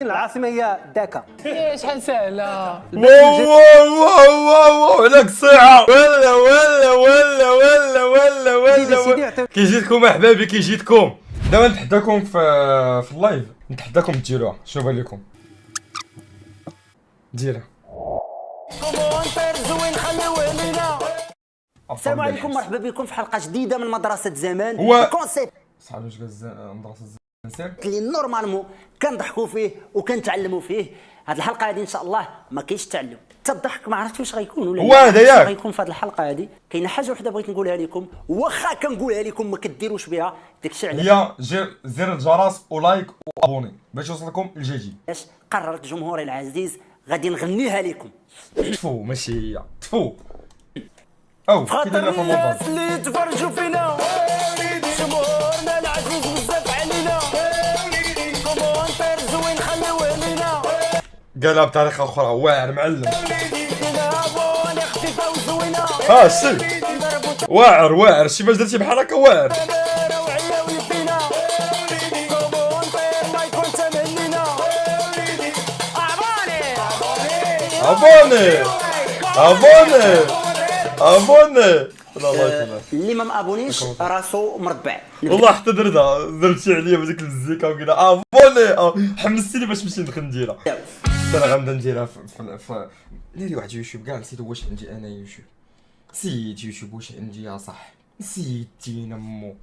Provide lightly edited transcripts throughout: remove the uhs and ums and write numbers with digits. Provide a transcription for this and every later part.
العاصمة هي داكا. شحال سهلة. واو واو واو عليك الصيعة. ولا كيجيتكم احبابي كيجيتكم. دابا نتحداكم في اللايف، نتحداكم ديروها. شنو بان لكم؟ ديرها. السلام عليكم، مرحبا بكم في حلقة جديدة من مدرسة زمان. كونسيبت صحابي واش مدرسة زمان اللي نورمالمون كنضحكوا فيه وكنتعلموا فيه. هاد الحلقة هادي ان شاء الله ما كاينش تعلم حتى الضحك، ما عرفتش واش غيكون ولا هو هذا ياك غيكون في هاد الحلقة هادي. كاينه حاجة وحدة بغيت نقولها لكم، واخا كنقولها لكم ما كديروش بها، داكشي علاش هي زر الجرس ولايك وابوني باش يوصلكم الجديد. قررت جمهوري العزيز غادي نغنيها لكم. تفو ماشي هي تفو او خاطر الناس اللي تفرجوا فينا، جمهورنا العزيز بزاف علينا، كومونتير زوين خليوه لينا، قالها بطريقه اخرى واعر معلم. سي واعر شي باش درتي بحال هكا واعر. ابوني اللي ما مابونيش راسو مربع. والله حتى درتي عليا بديك المزيكا وكذا ابوني حمستيني باش نمشي نديرها. انا غنبدا نديرها في ناري واحد يوتيوب كاع نسيت واش عندي انا يوتيوب. نسيت يوتيوب واش عندي يا صاحبي، نسيتينا مو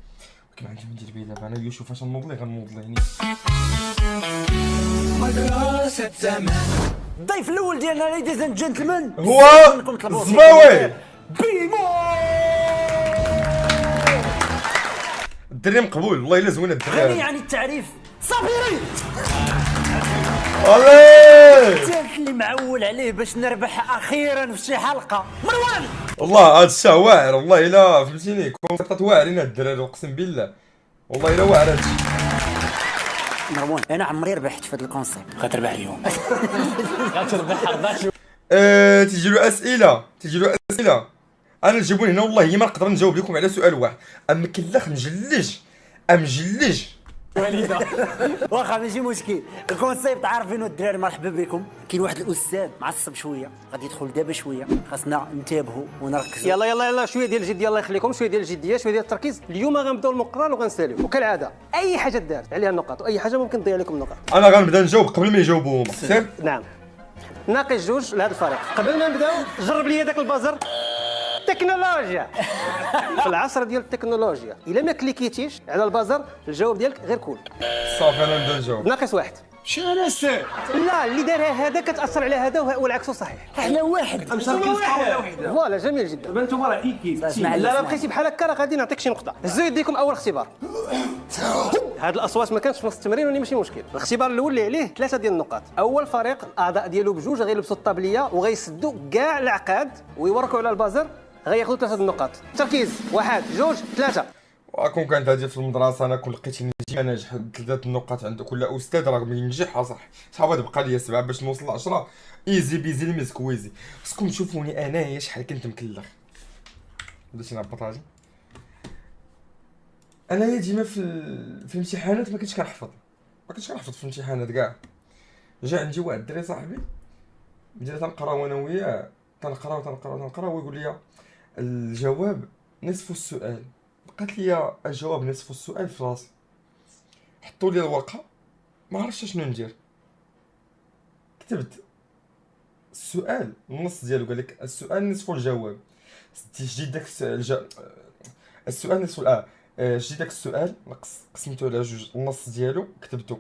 ولكن عندي ندير بيه دابا انا يوتيوب فاش نوض لي غنوض ليه. مدرسة زمان. الضيف الاول ديالنا ليديز اند جنتلمان هو الزباوي بيمو. الدري مقبول والله الا زوينه الدري. غني عن التعريف صابري الله اللي معول عليه باش نربح اخيرا في شي حلقه. مروان والله هاد الشيء واعر والله الا فهمتيني. كونسيبطات واعرين هاد الدراري اقسم بالله والله الا واعر هادشي. مروان انا عمري ربحت في هاد الكونسيبت. غتربح اليوم. غتربح 14. تيجي له اسئله انا نجيبوني هنا والله ما نقدر نجاوب لكم على سؤال واحد. اما كلاخ مجلج والده واخا ماشي مشكل. الكونسيبت عارفينو الدراري. مرحبا بكم. كاين واحد الاستاذ معصب شويه غادي يدخل دابا شويه، خاصنا ننتبهوا ونركزوا. يلا شويه ديال الجديه الله يخليكم، شويه ديال الجديه شويه ديال التركيز. اليوم غنبداو المقران وغنساليو وكالعاده اي حاجه دارت عليها النقاط واي حاجه ممكن تضيع لكم النقاط. انا غنبدا نجاوب قبل ما يجاوبوا هما. سير نعم ناقص جوج لهذا الفريق. قبل ما نبداو جرب لي داك البازر. تكنولوجيا في العصر ديال التكنولوجيا الا ما كليكيتيش على البازر الجواب ديالك غير كول. صافي انا نبدا نجاوب. ناقص واحد. شنو انا السر؟ لا اللي دارها هذا كتاثر على هذا والعكس صحيح. احنا واحد فوالا جميل جدا. دابا انتم راه كيف لا بقيتي بحال هكا راه غادي نعطيك شي نقطه. هزوا يديكم اول اختبار. هاد الاصوات ما كانتش في نص التمرين ولي ماشي مشكل. الاختبار الاول اللي عليه 3 ديال النقاط. اول فريق الاعضاء ديالو بجوج غيلبسوا الطابليه وغيسدوا كاع العقاد ويوركوا على البازر، غياخذوا 3 النقاط. تركيز 1 2 3. وكون كانت هذه في المدرسه انا كون لقيتني ديما ناجح 3 النقاط عند كل استاذ راه ينجح صح. صحابي تبقى لي 7 باش نوصل ل 10. ايزي بيزي المسكويزي. خصكم تشوفوني انايا شحال كنت مكلخ. بديت نهبط راجل. انايا ديما في الامتحانات ما كنتش كنحفظ في الامتحانات كاع. جا عندي واحد الدري صاحبي بدينا تنقراو انا وياه تنقراو ويقول لي الجواب نصف السؤال. بقات لي الجواب نصف السؤال في راسي. حطوا لي الورقه ما عرفتش شنو ندير. كتبت السؤال النص ديالو قال لك السؤال نصف الجواب. جديد داك السؤال نصف جديد داك السؤال قسمته على جوج. النص ديالو كتبته.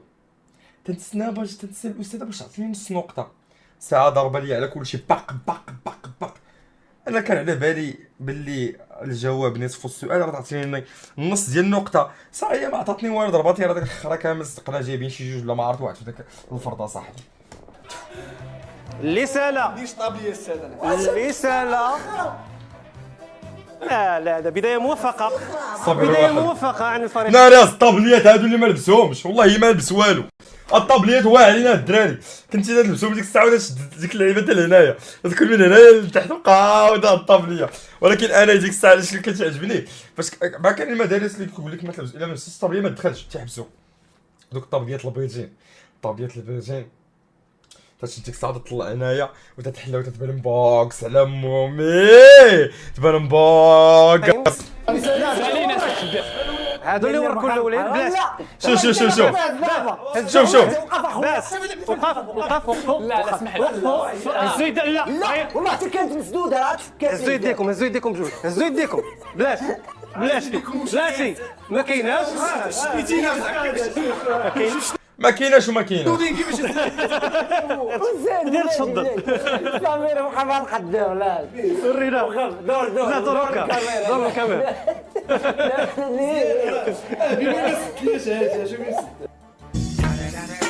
تنتسنى الاستاذه باش تعطيني نص نقطه. ساعه ضربه لي على كلشي باق. انا كان على بالي باللي الجواب نصف السؤال غتعطيني النص ديال النقطه. صاحي ما عطاتني والو. ضرباتني راه داك الخرا كامل صدقنا جايبين شي جوج ولا ما عرفت واحد في داك الفرضه صاحبي. الرساله ليش طابليه السادة؟ الرساله لا هذا بدايه موفقه. صبر بدايه واحد. موفقه عن الفريق. ناري الطابليات هادو اللي ما لبسوهمش والله ما لبس والو. الطابليات واعرين هاد الدراري. كنتي تلبسهم ديك الساعه ولا شد ديك اللعيبه حتى لهنايا تدخل من هنايا لتحت بقاو هاد الطابليه. ولكن انا ديك الساعه علاش اللي كتعجبني فاش ما كاين المدارس اللي كيقول لك ما تلبس الا ما لبستيش الطابليه ما تدخلش تيحبسوك. دوك الطابليات البيضين طابيه البرجين تشدك صعد تطلع هنايا وتتحلى وتتبان مبوكس على مومي تبان مبوكس. هادو اللي وركوا الاولين بلاش. شوف شوف شوف شوف شوف شوف باس وقف وقفوا. لا اسمح لي. الزيد لا لا والله حتى كانت مسدوده راه هزوا يديكم هزوا يديكم بجوج هزوا يديكم بلاش بلاشي ما كايناش ما كايناش وما كايناش. دير تفضل سمير بقى ما نقدر لا ورينا دور لا دور هكا دور كمان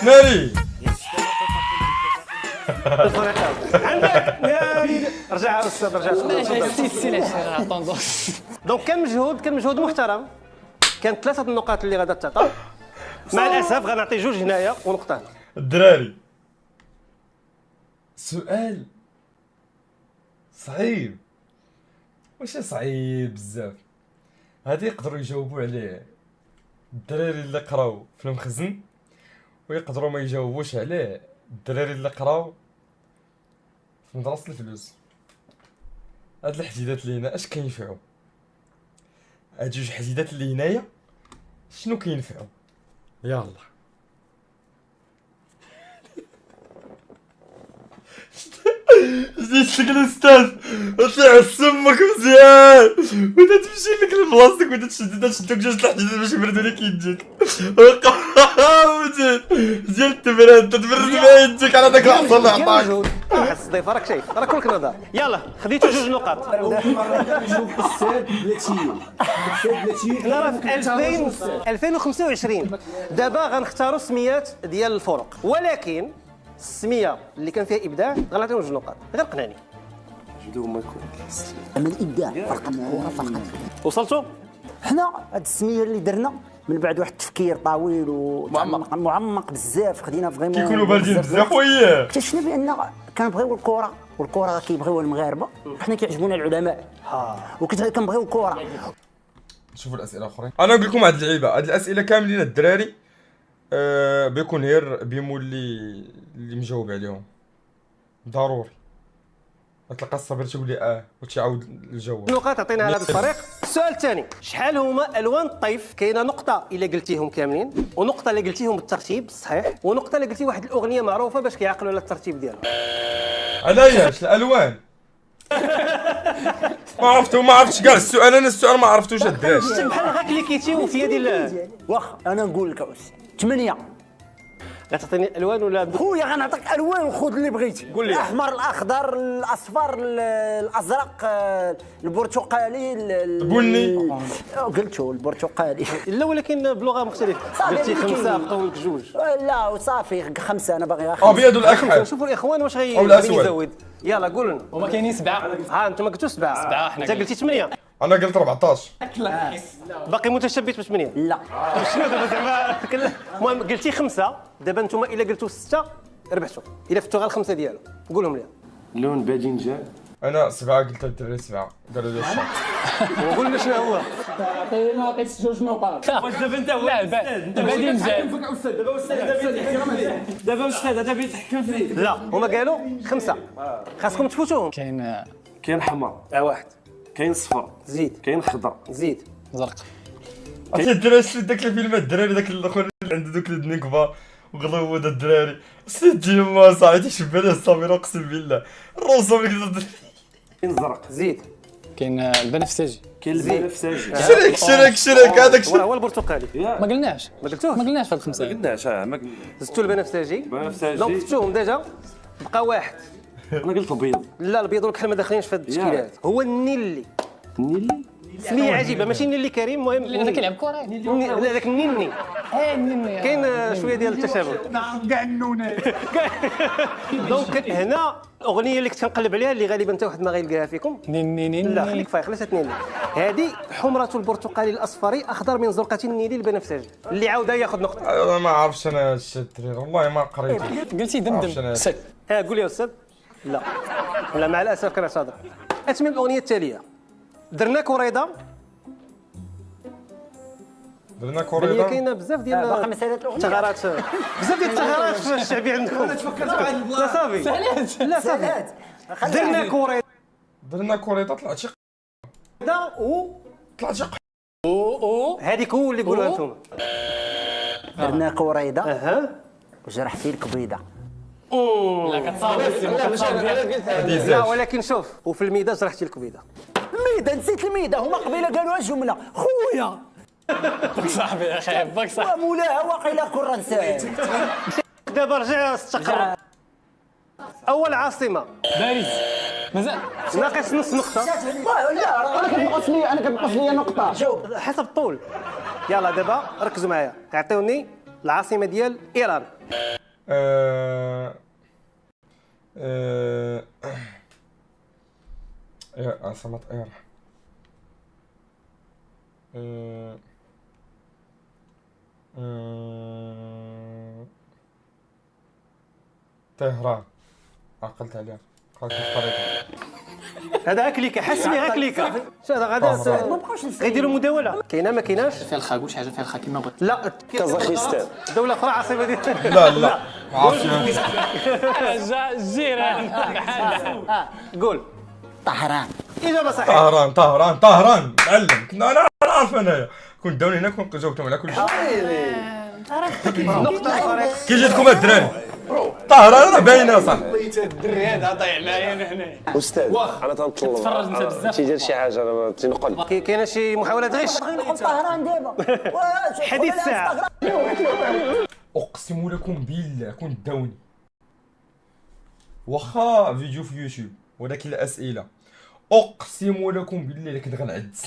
ناري عندك رجع استاذ رجع دونك كان مجهود محترم. كان 3 النقاط اللي غادا تعطى. مع الاسف غنعطي 2 هنايا ونقطه هنا. الدراري سؤال صعيب ماشي صعيب بزاف. هادي يقدروا يجاوبوا عليه الدراري اللي قراو في المخزن ويقدروا ما يجاوبوش عليه الدراري اللي قراو في مدرسة الفلوس. هاد الحديدات اللي هنا اش كينفعوا؟ هاد 2 حديدات اللي هنايا شنو كينفعوا؟ يلا جيت لك الاستاذ طلع سمك مزيان وانت تمشي لك لبلاصتك وانت تشدك 2 الحديدات باش يبردوا لك يديك ديال التبرد تتبرد بها يديك على داك العصا اللي عطاك. حس الضيف راك شايف راه كلك نظر. يلا خديتو 2 نقاط. لا راه في 2025 دابا غنختاروا السميات ديال الفرق ولكن السميه اللي كان فيها ابداع غنعطيهم 2 نقاط غير قنعني. اما الابداع فرق الكره فقط. وصلتوا؟ حنا هاد السميه اللي درنا من بعد واحد التفكير طويل ومعمق بزاف خدينا فريمون كيكونوا باردين بزاف وياه. اكتشفنا بان كنبغيو الكره والكره كيبغيوها المغاربه وحنا كيعجبونا العلماء وكنبغيو الكره. شوفوا الاسئله الاخرين. انا نقول لكم هاد اللعيبه هاد الاسئله كاملين الدراري بيكون غير بيمو اللي مجاوب عليهم ضروري. تلقى الصبر تقول لي وتعاود الجواب. نقاط عطينا على هذا الطريق. السؤال الثاني شحال هما الوان الطيف؟ كاينه نقطه الا قلتيهم كاملين ونقطه الا قلتيهم بالترتيب الصحيح ونقطه الا قلتي واحد الاغنيه معروفه باش كيعقلوا على الترتيب ديالها. علاش الالوان ما عرفتش كاع السؤال. انا السؤال ما عرفتوش الدراري. بحال غا كليكيتي وفي ديال واخا انا نقول لك اوسي 8 غتعطيني الالوان ولا خويا غنعطيك الوان وخذ اللي بغيتي. قول لي. الاحمر الاخضر الاصفر الازرق البرتقالي البني قلتو البرتقالي لا ولكن بلغه مختلفه. قلتي 5 بقاو لك 2. لا وصافي 5 انا باغي 5. ابيض والاكحل. نشوفوا الاخوان واش أو الأسود. يزود. يلا قول لنا. وما كاينين 7. ها انتم قلتوا 7. 7 حنا انت قلتي 8. انا قلت 14. باقي متشبت ب 8. لا شنو دابا زعما المهم قلتي 5 دابا نتوما الا قلتوا 6 ربحتوا الا فتوا غير 5 ديالو قولهم لي. لون باذنجان. انا 7 قلت الدراري 7 قالوا لي الشهر. وقول لنا شنو هو. عطينا عطيت 2 نقاط. واش دابا انت هو انت بادي مزيان. دابا استاذ هذا بيتحكم فيه. لا هما قالوا 5 خاصكم تفوتوهم. كاين حمر. واحد كاين صفر. زيد كاين خضر. زيد زرق. عرفتي الدراري شفت داك الفيلم الدراري داك الاخر اللي عنده دوك اليدين كبار وغلو هذا الدراري سيدي ما صاحبي تيشبه ليه الصامير اقسم بالله الرسوم اللي كاين زرق. زيد كاين البنفسجي. كاين البنفسجي. شريك هذاك هو البرتقالي. ما قلناش ما قلتوش ما قلناش في الخمسه. ما قلناش ما زدتوا البنفسجي. البنفسجي. دونك فتوهم ديجا بقى واحد. انا قلت البيض. لا البيض والكحل ما داخلينش في هاد التشكيلات. هو النيلي. النيلي. سميه عجيبه ماشي النيلي كريم المهم هذا كيلعب كره. لا ذاك النيني النيني كاين شويه ديال التشابه. نعرف كاع النونات. دونك هنا الاغنيه اللي كنت كنقلب عليها اللي غالبا حتى واحد ما غيلقاها فيكم. نيني لا خليك فايق خليها تنيني. هذه حمرة البرتقالي الاصفر اخضر من زرقة النيلي البنفسجي اللي عاود ياخذ نقطه. انا ما عرفتش انا الشيء الدراري والله ما قريت. قلتي دمدم. سد. قول يا استاذ. لا مع الاسف كنعتذر. اتمم الاغنيه التاليه. درنا كريضه درنا هي كوريدا. كاينه بزاف ديال باقي مسألة الأغنية. الثغرات بزاف ديال الثغرات في الشعبي عندكم. لا صافي لا صافي سالات. درنا كوريدا درنا كوريدا طلعت شي و طلعت شي هذيك هو اللي قولها انتم. درنا كوريدا اها وجرح فيه الكبيده. لا كتصاوب هادي لا زاج. ولكن شوف وفي الميدا جرحتي الكبيده. الميدا نسيت الميدا، هما قبيله قالوها جمله خويا صاحبي يا اخي باك صاحبي. ومولاها واقيلا كره نسات. دابا رجع استقر. اول عاصمه باريس مازال ناقص نص نقطه لا انا كنقص لي نقطه. جاوب حسب الطول. يلا دابا ركزوا معايا عطيوني العاصمه ديال ايران. عاصمة ايران. طهران. عقلت عليها. قالت الخريطة. هذا اكليكا حسبي اكليكا. شو هذا غادي غيديروا مداوله كاينه ما كايناش فيها الخا قول شي حاجه فيها الخا كيما بغيت. لا كازاخستان. دوله اخرى عاصمه ديال لا لا ما عرفتش. الجيران قول طهران. اجابه صحيحه. طهران معلم. كنا انا عارف انايا كنت داوني هنا كنت جاوبتهم على كل شيء. نقطه الفريق. كي جيتكم الدراري طهران راه باينه صح. الدري هذا ضيع معايا انا هنا. استاذ انا تنطلب تفرج انت بزاف. تيدير شي حاجه انا تنقل. كاينه شي محاولات غش نقول طهران دابا. حديث الساعه. اقسم لكم بالله كنت داوني واخا فيديو في يوتيوب ولكن الاسئله اقسم لكم بالله كنت غنعدس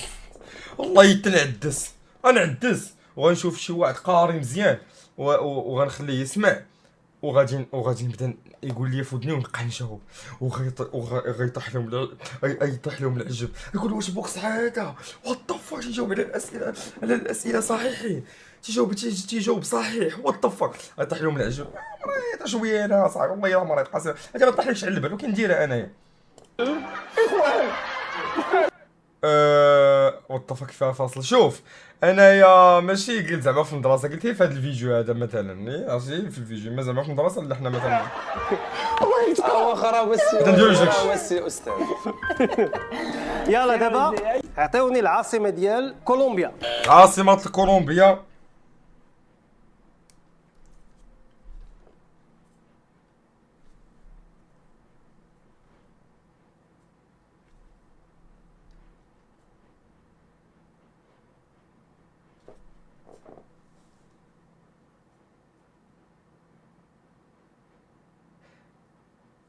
والله تنعدس غنعدس وغنشوف شي واحد قاري مزيان وغنخليه يسمع وغادي نبدا يقول لي في ودني ونبقى نجاوب وغيطيح لهم يطيح لهم العجب يقول واش بوكس هذا وات ذا فاك تيجاوب على الاسئله صحيحين تيجاوب صحيح وات ذا فاك يطيح لهم العجب مريض شويه انا صاحبي والله الا مريض قاسم هذا ما طيحليش على البال ولكن نديرها انايا وات ذا فاك فيها فاصل. شوف انايا ماشي قلت زعما في المدرسه قلت في هذا الفيديو هذا مثلا عرفتي في الفيديو ما زعما في المدرسه اللي حنا مثلا واخا بس بس استاذ. يلا دابا عطيوني العاصمه ديال كولومبيا. عاصمة كولومبيا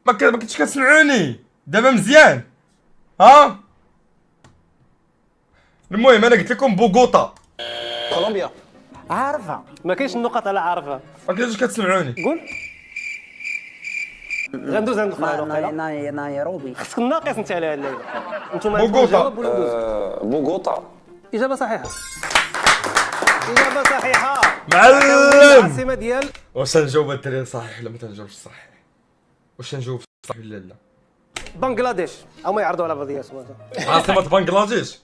ما كنتش كتسمعوني دابا مزيان ها. المهم انا قلت لكم بوغوطا. كولومبيا. عارفه ما كاينش النقط على عارفها. ما كنتش كتسمعوني. قول غندوز عند الفريق. نيروبي. خصك ناقص انت على الليله. انتم بوغوطا. بوغوطا. اجابه صحيحه. اجابه صحيحه. معلم العاصمه ديال واش نجاوب الدراري صحيح ولا ما تنجاوبش صحيح؟ واش نجاوب صحيح ولا لا؟ بنغلاديش او ما يعرضوا على بعضياتهم. عاصمة بنغلاديش.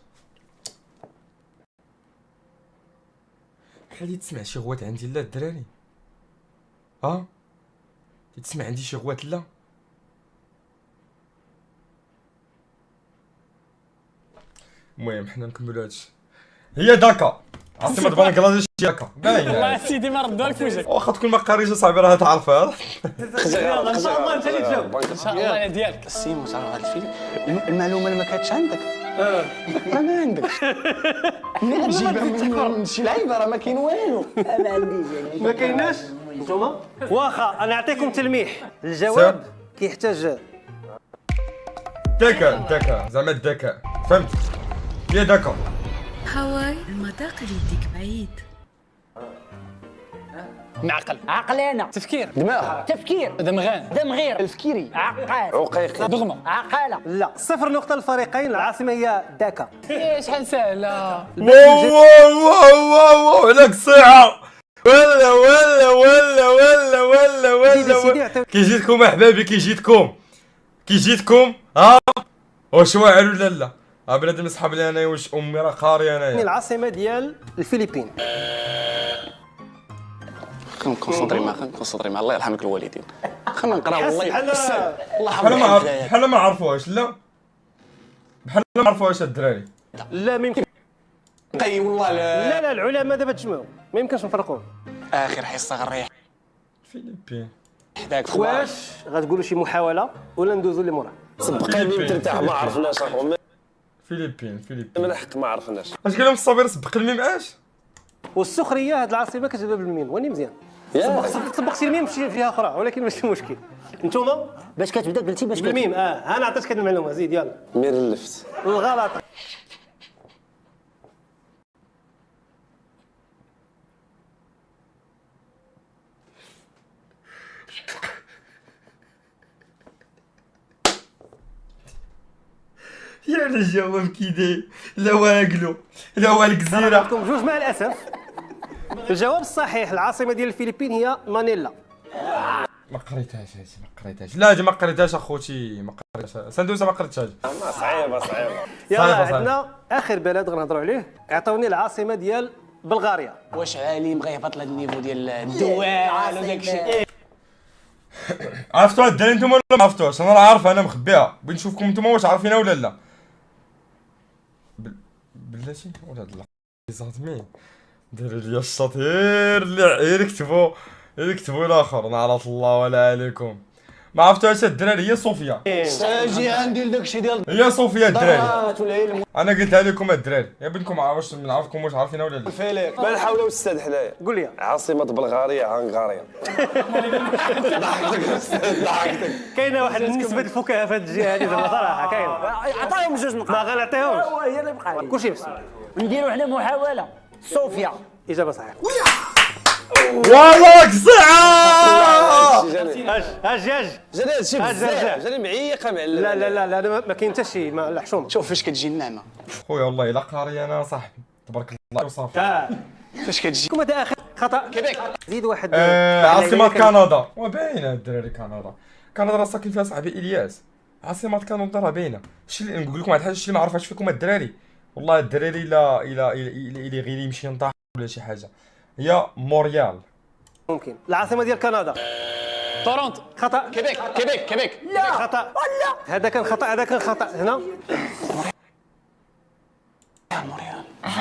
خلي تسمع شي غوات عندي لا الدراري ها تسمع عندي شي غوات لا. المهم حنا نكملوا هادشي. هي داكا عاصمة بنغلاديش هي داكا باينة. والله سيدي ما ردوا لك في وجهك. واخا تكون ما قاريش صاحبي راه تعرفها. يلا ان شاء الله انت اللي تجاوب ان شاء الله انا ديالك. السيم وتعرف هذا الفيلم المعلومه اللي ما كانتش عندك ما عندكش نجيبها من شي لعيبه راه ما كاين والو ما عنديش يعني. ما كايناش نتوما واخا انا نعطيكم تلميح. الجواب كيحتاج داكا زعما الذكاء فهمت. هي داكا. هاواي المذاق اللي يديك بعيد. معقل عقلانه. تفكير دماغ تفكير دمغان دمغير. تفكيري عقال. عقيقي. دغمه عقاله. لا 0 نقطه للفريقين. العاصمه هي داكا. شحال سهله. واو عليك الصيحة ولا كي جيتكم احبابي كي جيتكم ها واش واعر ولا لا بنادم يصحاب لي انايا واش امي راه قاريه انايا. العاصمه ديال الفلبين. خلينا نكونسونطري مع الله يرحم لك الوالدين. خلينا نقرا والله الله بحال ما عرفوهاش. لا بحال ما عرفوهاش الدراري. لا ما يمكن. والله لا العلماء دابا تجمعوا ما يمكنش نفرقوهم. اخر حصه غنريح فيليبين حداك واش غتقولوا شي محاوله ولا ندوزوا اللي موراها؟ سبق لي ترتاح ما عرفناش اخو. فيليبين من الحق ما عرفناش. اش قال لهم الصبر سبق الميم اش؟ والسخريه هاد العاصمه كتبدا بالميم واني مزيان. سبقتي الميم فيها اخرى ولكن ماشي مشكل. نتوما باش كتبدا قلتي باش بالميم. انا عطيتك هاد المعلومه زيد يلا. ميرلفت. الغلط. يا الجواب كيداير لا واكلو لا والجزيره. عندكم بجوج مع الاسف. الجواب الصحيح العاصمه ديال الفلبين هي مانيلا. ما قريتهاش هادي ما قريتهاش. لا هادي ما قريتهاش اخوتي ما قريتهاش. سندوسه ما قريتهاش. صعيبه يلا عندنا اخر بلد غنهضروا عليه. عطوني العاصمه ديال بلغاريا. واش عالم غيهبط لهاد النيفو ديال الدواعي وداك الشيء؟ عرفتوها الدراري نتوما ولا ما عرفتوهاش؟ انا راه عارفها انا مخبيها. بغيت نشوفكم نتوما واش عارفينها ولا لا. بلاتي ولا هاد زاتمي ديروا لي الشاطر اللي غير كتبوا الاخر نعرة الله ولا عليكم. ما عرفتوهاش الدراري. هي صوفيا. اجي عندي داكشي ديال هي صوفيا الدراري. والعلم انا قلتها لكم الدراري يا بنتكم واش نعرفكم واش عارفينها ولا لا. فيليك ما نحاولوا استاذ حنايا. قول لي عاصمة بلغاريا هنغاريا. ضحكتك. كاينه واحد نسبه الفكاهه في هذه الجهه هذه زعما صراحه كاينه. عطاهم جوج نقاط. ما غنعطيهمش هي اللي بقى. كلشي بس. نديروا حنا محاوله. صوفيا. اجابه صحيحه. والله قصيعه. اج جاني هادشي بزاف. جاني معيقه معلم. لا ما كاين حتى شي لا حشومه. شوف فاش كتجي النعمه. خويا والله الا قاري انا صاحبي تبارك الله وصافي. فاش كتجي كم هذا اخر خطا. كيبيك. زيد واحد. عاصمة كندا. وباينه الدراري كندا راه ساكن فيها صاحبي الياس. عاصمة كندا راه باينه. شي نقول لكم واحد الحاجه شي ما عرفهاش فيكم الدراري. والله الدراري الا غير يمشي ينطح ولا شي حاجه. هي موريال. ممكن. العاصمه ديال كندا. تورونتو. خطا. كيبيك. لا خطا. هذا كان خطا هنا.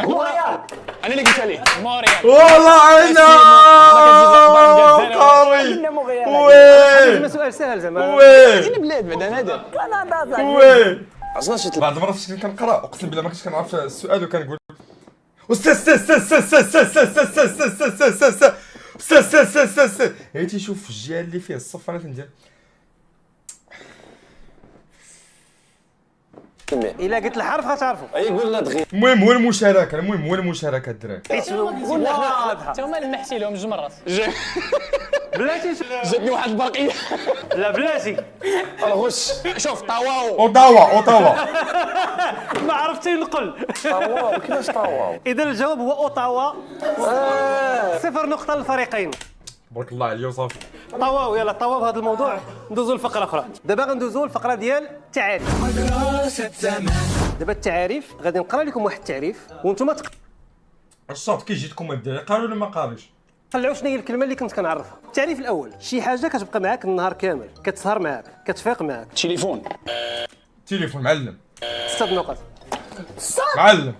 موريال. انا اللي قلت عليه موريال. والله انا قاري. وي سؤال سهل زعما. وي بلاد بعدا نادر. كندا وي عرفنا شي بعد مرات فاش كنقرا اقسم بالله ما كنتش كنعرف السؤال وكنقول استاذ هي تيشوف الجهه اللي فيها الصف انا تندير. الا قلت الحرف غتعرفوا. اي قلنا دغيا. المهم هو المشاركه الدراري. قلنا واضحه. حتى هما لمحتي لهم جوج مرات. بلاتي جاتني واحد البرقيه. لا بلاتي الغش. شوف طواو. اوتاوا ما عرفتي نقول. طواو كيفاش طواو؟ اذا الجواب هو اوتاوا. 0 نقطه للفريقين. تبارك الله عليا وصافي. طواو يلا طواو هذا الموضوع. ندوزو لفقره اخرى. دابا غندوزو للفقره ديال التعاريف. دابا التعاريف غادي نقرا لكم واحد التعريف وانتم الصوت كيجيكم الدراري قالوا ولا ما قاريش. طلعوا شنو هي الكلمه اللي كنت كنعرفها. التعريف الاول شي حاجه كتبقى معاك النهار كامل كتسهر معاك كتفيق معاك. تليفون. تليفون معلم. 6 نقط. معلم.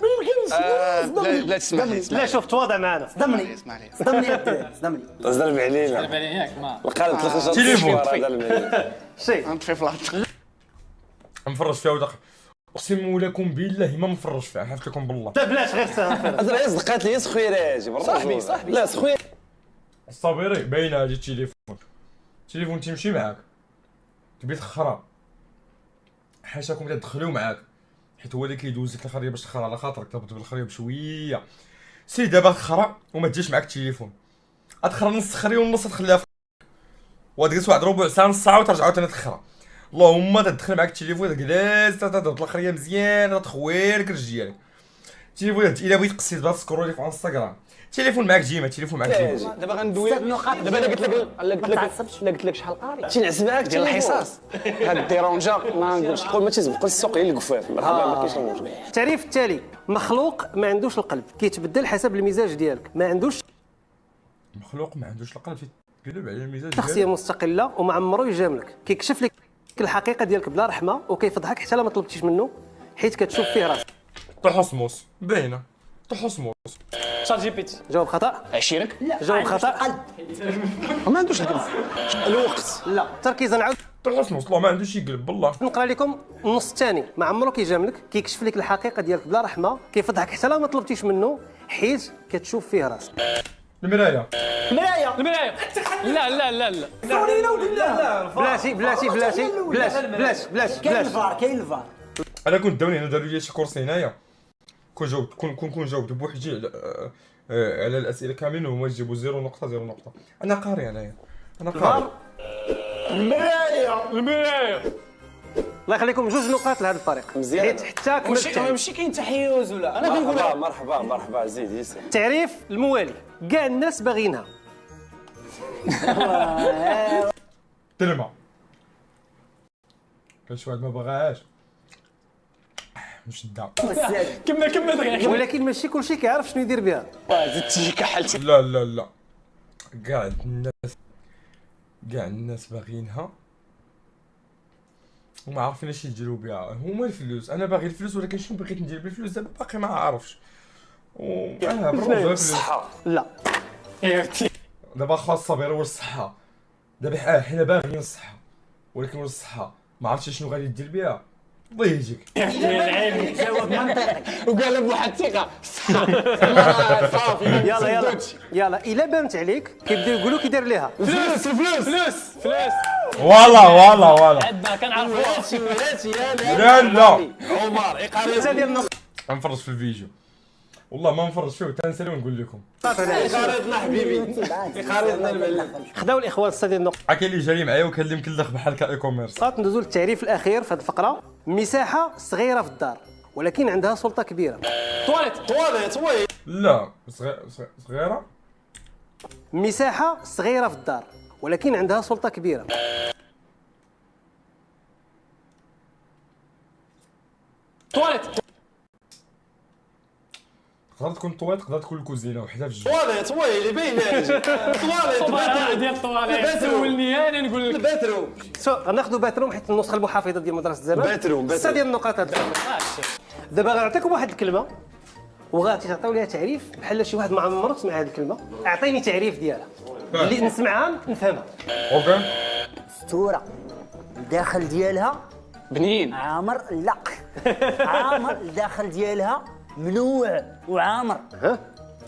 لا تسمح لي. لا شوف تواضع معنا. صدمني اسمع لي. صدمني يا الدراري صدمني. ضرب علينا. ياك ما القالب تلخص تليفون. شي نطفي فلاط. نفرج فيها ودق اقسم لكم بالله ما نفرج فيها حلفت لكم بالله. لا بلاش غير سهر. هضر صدقات لي سخويراجي صاحبي. لا سخوير. الصابري باينه هادي التليفون تيمشي معاك تبي تخرا حاشاكم تدخلوا معاك حيت هو اللي كيدوز لك الخريه باش تخرا على خاطرك تهبط بالخريه بشويه. سير دابا تخرا وما تجيش معاك التليفون ادخل نص خريه والنص تخليها وتجلس واحد ربع ساعه نص ساعه وترجع عاوتاني تخرا. اللهم تدخل معاك التليفون تجلس تهبط الخريه مزيان تخوي لك الرجل ديالك. التليفون الا بغيت تقصي تبغي تسكرولي في انستغرام التليفون معاك جيمه، التليفون معاك جيمه. دابا غندوي دابا انا قلت لك شحال قاري تينعس معاك ديال الحصاص هاد الديرونجا ما نقولش تقول ما تيسبق السوق غير الكفاف مرحبا ما كاينش مشكل. التعريف التالي: مخلوق ما عندوش القلب، كيتبدل حسب المزاج ديالك، ما عندوش مخلوق ما عندوش القلب تيتقلب على المزاج شخصيه مستقله وما عمرو يجاملك، كيكشف لك الحقيقه ديالك بلا رحمه وكيفضحك حتى لا ما طلبتيش منه حيت كتشوف فيه راسك. طحسموس باينه طحسموس. شات جي بي تي. جواب خطا. عشيرك جواب خطا. قلب. ما عندوش الوقت. لا تركيزا نعاود طحسموس والله ما عندوش يقلب بالله. نقرا لكم النص الثاني: ما عمرو كيجاملك، كيكشف لك الحقيقه ديالك بلا رحمه، كيفضحك حتى لا ما طلبتيش منه حيت كتشوف فيه راسك. المرايه. المرايه. المرايه. لا لا لا لا. سورينا وبالله. بلاتي بلاتي بلاتي بلاش بلاش كاين بلاش. الفار كاين الفار. انا كنت داوني هنا داروا لي شي كورس هنايا كون جاوبت بوحدي على الاسئله كاملين وهما يجيبوا 0 نقطه 0 نقطه. انا قاري انايا انا قاري. المرايه. المرايه. الله يخليكم جوج نقاط لهذا الفريق مزيان. حيت حتى كملت ماشي كاين تحيز ولا انا كنقول مرحبا زيد ياسر. التعريف الموالي: كاع الناس باغينها. تلمع كان شي واحد ما بغاهاش مش دا. كمل ولكن ماشي كلشي كيعرف شنو يدير بها. زدتي كحلتي. لا كاع الناس باغينها وما عارفين اش يديروا بها. هما الفلوس، انا باغي الفلوس ولكن شنو بغيت ندير بالفلوس دابا باقي ما عارفش. برافو الصحه. لا دابا خاص الصبر والصحه. دابا حنا باغيين الصحه ولكن الصحه ما عرفتش شنو غادي دير بها. الله يهديك. جواب منطقي. وقال بواحد الثقه صافي. يلا الا بانت عليك كيبداو يقولوا كي دار ليها. فلوس. فوالا عندنا كنعرفوا. لا عمر اقامه ديال النقطه. غنفرج في الفيديو والله ما نفرج فيه تنسالي ونقول لكم. قارضنا حبيبي قارضنا المعلم. خداو الاخوان 6 ديال النقط. كاين اللي جاري معايا وكان اللي مكلخ بحال كاي كوميرس. ندوزو للتعريف الاخير في هذه الفقره: مساحه صغيره في الدار ولكن عندها سلطه كبيره. طواليت وي. لا صغيره. مساحه صغيره في الدار ولكن عندها سلطه كبيره. تواليت. تقدر تكون طويت تقدر تكون الكوزينه وحده في الجو. طواليت وي اللي باينه. طواليت ديال الطواليت. سولني انا نقول لك. باتروم. غناخذوا باتروم حيت النسخه المحافظه ديال مدرسه زمان. باتروم. 6 ديال النقاط هذا. دابا غنعطيكم واحد الكلمه وغادي تعطيو ليها تعريف بحال شي واحد ما عمرو سمع هذه الكلمه. اعطيني تعريف ديالها اللي نسمعها نفهمها. اوكي. اسطوره. الداخل ديالها بنين. عامر. لا عامر. الداخل ديالها منوع وعامر.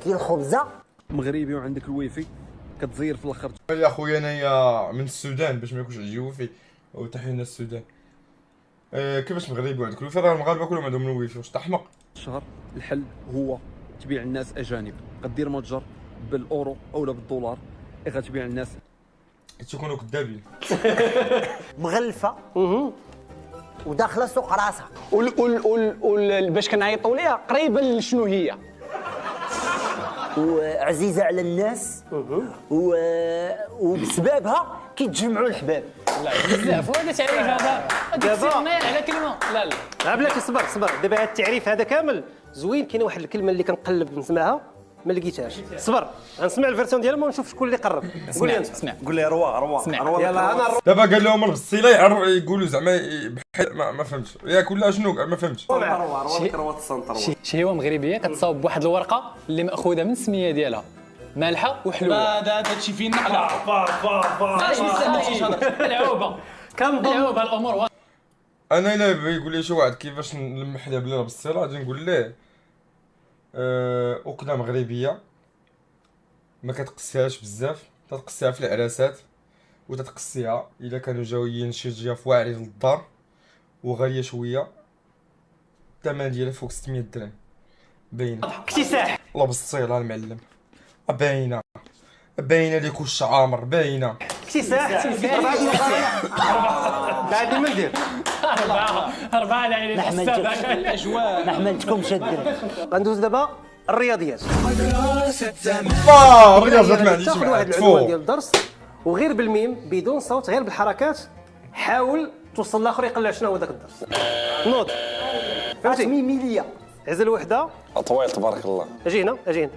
كاين الخبزه مغربي وعندك الويفي كتزير في الاخر. يا خويا انايا من السودان باش ما يكونش عجيو فيه وتحيه لنا السودان. كيفاش مغربي وعندك الويفي؟ راه المغاربه كلهم عندهم الويفي. واش تحمق؟ الشهر الحل هو تبيع الناس اجانب، غدير متجر بالاورو اولا بالدولار غتبيع الناس. تكونوا كذابين. مغلفه وداخله سوق راسها. باش كنعيطوا ليها قريبه لشنو هي. وعزيزه على الناس وبسببها كيتجمعوا الحباب. لا بزاف هذا تعريف هذا. دابا على كلمه. لا بلاتي صبر دابا هذا التعريف هذا كامل زوين. كاينه واحد الكلمه اللي كنقلب نسمعها ما لقيتهاش. صبر غنسمع الفيرسيون ديالها ونشوف شكون اللي قرب. قول لي انت. اسمع. قول لي روا يلا انا دابا قال لهم الغسيله يقولوا زعما بحال ما فهمتش ياك ولا شنو ما فهمتش. روا السنتر. شي هو مغربيه كتصاوب بواحد الورقه اللي ماخوذه من السميه ديالها مالحه وحلوه. هادشي فين نقله. العوبه العوبه الامور. انا الا يقول لي شي واحد كيفاش نلمح ليه بلي بالصيله غادي نقول ليه أكلة مغربيه ما كتقسيهاش بزاف، تتقسيها في العراسات وتتقسيها الا كانوا جاويين شي ضياف واعرين للدار وغاليه شويه. الثمن ديالها فوق 600 درهم. باينه اكتساح. الله بالصيله المعلم. باينه ليك وش عامر. باينه اكتساح. 4 نقاط. بعد ما ندير 4 على عين ما حملتكمش الدرهم. غندوز دابا الرياضيات. الرياضيات ما عنديش تاخذ معاك واحد العنوان فوق. ديال الدرس وغير بالميم بدون صوت غير بالحركات حاول توصل لاخر يقلع شنو هو ذاك الدرس. نوض فهمتي؟ ميميليا عزل وحده. طويل تبارك الله. اجي هنا اجي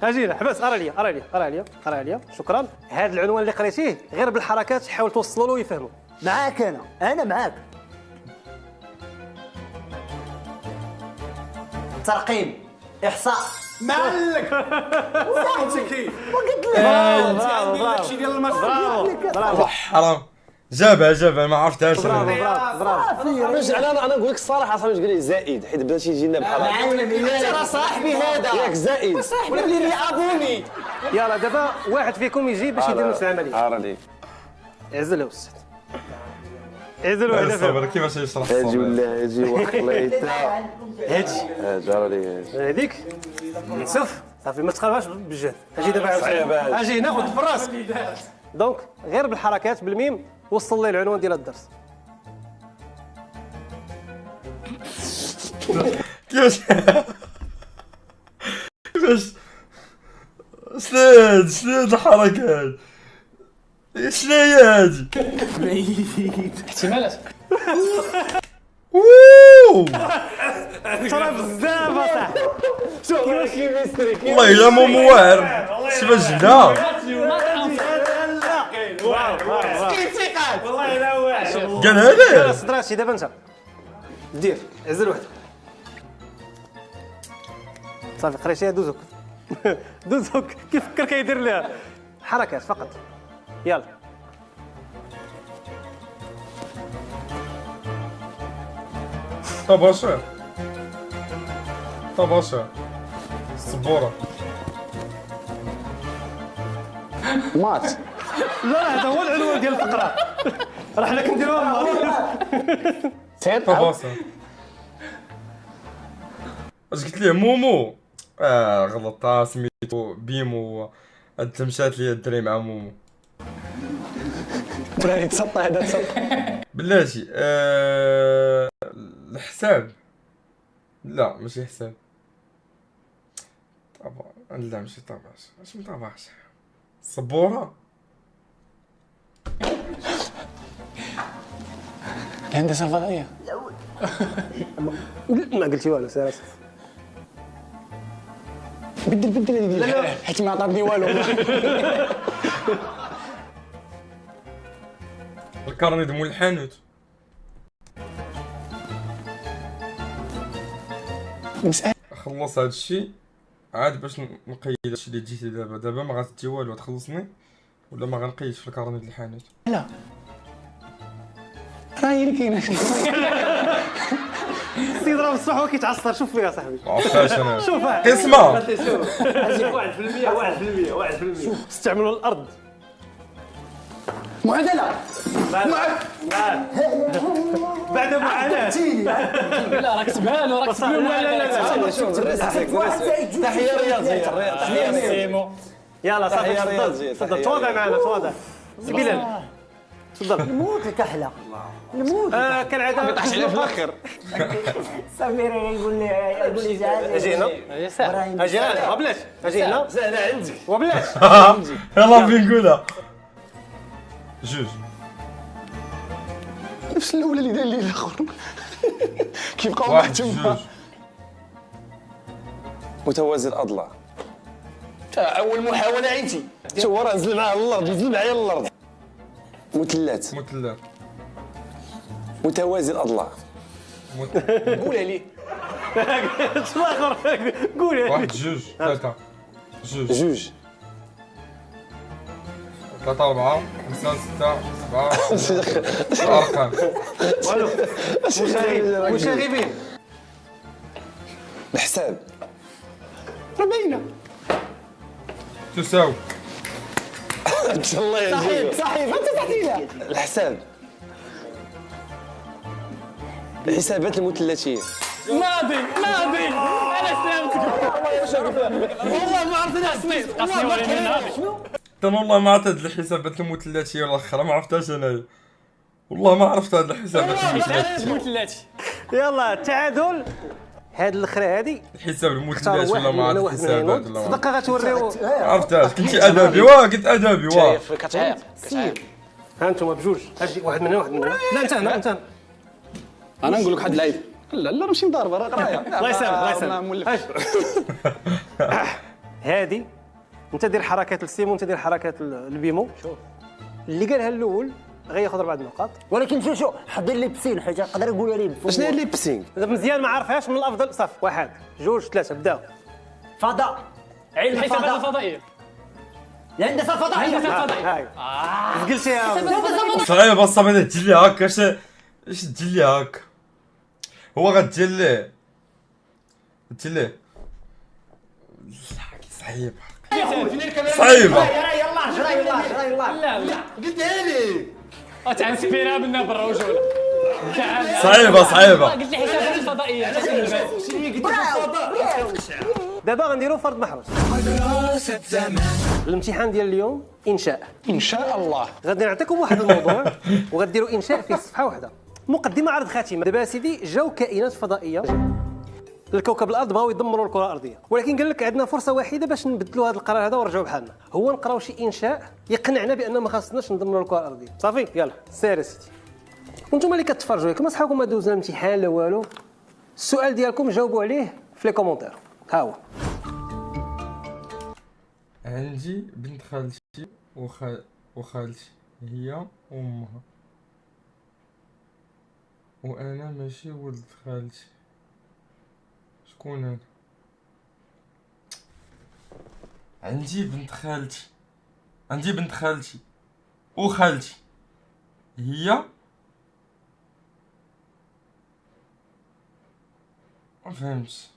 هنا حبس. ارى لي شكرا. هذا العنوان اللي قريتيه غير بالحركات حاول توصلوا له ويفهموا. معاك انا معاك. ترقيم، احصاء، معلق صاحبتك وقلت لك داكشي ديال المشروع. برافو حرام جابها ما عرفتهاش. برافو. باش انا نقول لك الصراحه اصاحبي تقول لي زائد حيت بدا تيجينا بحال هكا. ترى صاحبي هذا ياك زائد ولا بلي لي ابوني. يلا دابا واحد فيكم يجي باش يدير نفس العمليه. ارى عزل يا استاذ. عزل وحده الصبر كيفاش يشرح هاجي الصبر. ولا هاجي وخليته هادشي هاجي ارى لي هذيك شوف صافي ما تقراش بالجهد. اجي دابا صعيبة هادي. اجي ناخذ براسك. دونك غير بالحركات بالميم وصل لي العنوان ديال الدرس. كيفاش شنو هاد الحركات؟ شنو هي هادي؟ احتمالات. ترى بزاف اصاحبي. شوف كيف يستري. والله الا مومو واعر كيفاش جبدها. والله لا واعر. قالها ليه. صدراتي دابا انت دير عزل وحده. صافي قريتيها دوزوك. دوزوك كيفكر كيدير لها حركات فقط. يلا طباشا السبورة مات. لا هذا هو العنوان ديال الفقره. راه حنا كنديروها طباشا. اش قلت ليه مومو؟ غلطت سميتو بيمو. هاد تمشات لي الدري مع مومو. براني تسطى هذا تسطى. بلاتي الحساب لا ماشي حساب. طبعا لا ماشي طباش. اش من طباش؟ السبورة. الهندسه الفضائيه. ما قلتي والو سير. بدل هذيك حيت ما عطاتني والو. الكارنيد مول الحانوت. مسألة خلص هاد الشيء عاد باش نقيد هادشي اللي جيتي دابا ما غاتدي والو تخلصني ولا ما غنقيدش في الكارنيد الحانوت. لا راه هي اللي كاينه. السيد راه بصح هو كيتعصر. شوف فيها صاحبي. ما عرفتهاش انا. شوف قسمة. شوف استعملوا الارض. معادله. بعد معاناه. لا راك سبان وراك سبان. لا شوف تحيه رياضيه. سيمو. يلا صافي تحية رياضية، تفضل تحية تواضع معنا تواضع. بلال تفضل. الموت الكحله الموت. كالعاده ما طاحش عليه في الاخر. سمير يقول لي جاي. اجي هنا اجي هنا وبلاش. اجي هنا سهله عندك. وبلاش. يلا بغي نقولها. جوج. نفس الاولى اللي دار لي الاخر. كيبقاو واحد محتومين. جوج. متوازي الاضلاع. اول محاوله عينتي. شوف راه نزل معاه الارض نزل معايا الارض. مثلث. مثلث. متوازي الاضلاع. قولها لي. الاخر قول. واحد جوج ثلاثة. جوج. 3 4 5 6 7 الارقام. مشاغبين. الحساب. راه باينه. تساوي. الله يعجبك. صحيح انت تحتينا. الحساب. الحسابات المثلثيه. ناضي انا سلامتك. والله ما عرفنا سميت. قصني وريني ناضي. انا والله ما عرفت هاد الحسابات المثلثيه ولا الاخرى ما عرفتهاش انايا. والله ما عرفت هاد الحسابات المثلثيه. مثلاتي. يلا تعادل هاد الاخرى هادي الحساب المثلث اختاروا ولا واحد ما من عرفت واحد من هنا الحسابات ولا في ما دقه غتوريو عرفتهاش. كنتي ادبي قلت ادبي شايف كتعيط كتعيط. ها انتم بجوج اجي واحد من هنا واحد من هنا لا انت هنا انت هنا انا نقول لك واحد العيب. لا لا ماشي مضاربه راه قرايه. الله يسلمك الله يسلمك هادي انت دير حركات السيمو وانت دير حركات البيمو. شوف اللي قالها الاول غياخذ 4 نقاط. ولكن شو حضر لي بسين حاجه نقدر نقولها لي شنو هي اللي بسينغ؟ دابا مزيان ما عرفهاش من الافضل صافي 1 2 3 بداو. فضاء علم الحسابات الفضاء الفضائيه. الهندسه الفضائيه الفضائيه. قلتيها صعيب اصلا ما تجي لي هكا. اش تجي لي هكا؟ هو غتجي ليه صعيب صعيبه. يلا جرى لا لا قلتها لي. تعنسبيرها منا برا وجوله. صعيبه قلت لي حسابات الفضائيه. دابا غنديروا فرض محروس. الامتحان ديال اليوم انشاء. ان شاء الله. غادي نعطيكم واحد الموضوع وغديروا انشاء في صفحه واحده. مقدمه عرض خاتمه. دابا سيدي جاو كائنات فضائيه للكوكب الارض بغاو يدمروا الكره الارضيه، ولكن قال لك عندنا فرصه واحده باش نبدلوا هذا القرار هذا ونرجعوا بحالنا، هو نقراو شي انشاء يقنعنا بان ما خاصناش ندمروا الكره الارضيه. صافي يلا سير سيدي. وانتم اللي كتفرجوا كما صحابكم ما دوزنا الامتحان لا والو. السؤال ديالكم جاوبوا عليه في لي كومونتير. ها هو. عندي بنت خالتي وخالتي هي امها، وانا ماشي ولد خالتي. شكون انا؟ عندي بنت خالتي وخالتي هي ما فهمتش